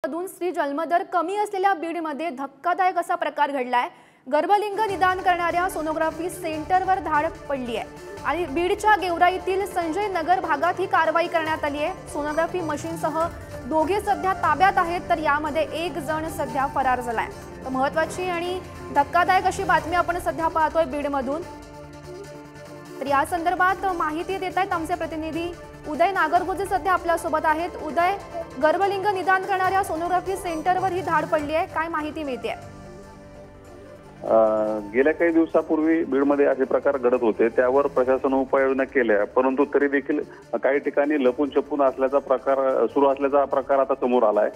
मधून स्त्री जन्मदर कमी असलेल्या बीडमध्ये धक्कादायक असा प्रकार घडलाय। गर्भलिंग निदान करणाऱ्या सोनोग्राफी सेंटरवर धाड पडली आहे आणि बीडच्या गेवराईतील संजय नगर भागात ही कारवाई करण्यात आली आहे। सोनोग्राफी मशीनसह दोघे सध्या ताब्यात आहेत, तर यामध्ये एक जण सध्या फरार झालाय। तर महत्त्वाची आणि धक्कादायक अशी बातमी आपण सध्या पाहतोय बीडमधून। तर या संदर्भात माहिती देत आहेत आमचे प्रतिनिधी उदय नागरगोजे सध्या आपल्या सोबत आहेत। उदय, गर्भलिंग निदान करणाऱ्या सोनोग्राफी सेंटरवर ही धाड पडली आहे, काय माहिती मिळते? गेल्या काही दिवसापूर्वी बीडमध्ये असे प्रकार घडत होते, त्यावर प्रशासन उपाययोजना केल्या, परंतु तरी देखील काही ठिकाणी लपून छपून असल्याचा प्रकार सुरू असल्याचा प्रकार आता समोर आलाय।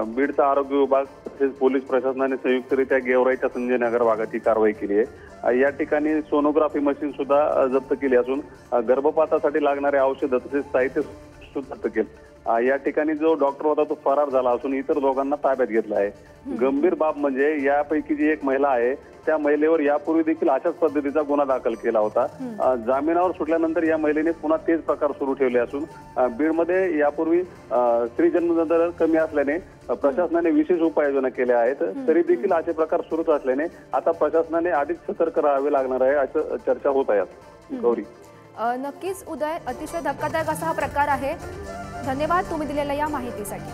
बीडचा आरोग्य विभाग तसेच पोलीस प्रशासनाने संयुक्तरित्या गेवराईच्या संजय नगर भागात ही कारवाई केली आहे। या ठिकाणी सोनोग्राफी मशीन सुद्धा जप्त केली असून गर्भपातासाठी लागणारे औषध तसेच साहित्य सुद्धा जप्त केले। या ठिकाणी जो डॉक्टर होता तो फरार झाला असून इतर दोघांना ताब्यात घेतला आहे। गंभीर बाब म्हणजे यापैकी जी एक महिला आहे त्या महिलेवर यापूर्वी देखील अशाच पद्धतीचा गुन्हा दाखल केला होता। जामिनावर सुटल्यानंतर या महिलेने पुन्हा तेच प्रकार सुरू ठेवले असून बीडमध्ये यापूर्वी स्त्री जन्मदर कमी असल्याने प्रशासनाने विशेष उपाययोजना केल्या आहेत, तरी देखील असे प्रकार सुरूच असल्याने आता प्रशासनाने अधिक सतर्क राहावे लागणार आहे असं चर्चा होत आहे। गौरी, नक्कीच उदय, अतिशय धक्कादायक असा हा प्रकार आहे। धन्यवाद तुम्ही दिलेल्या या माहितीसाठी।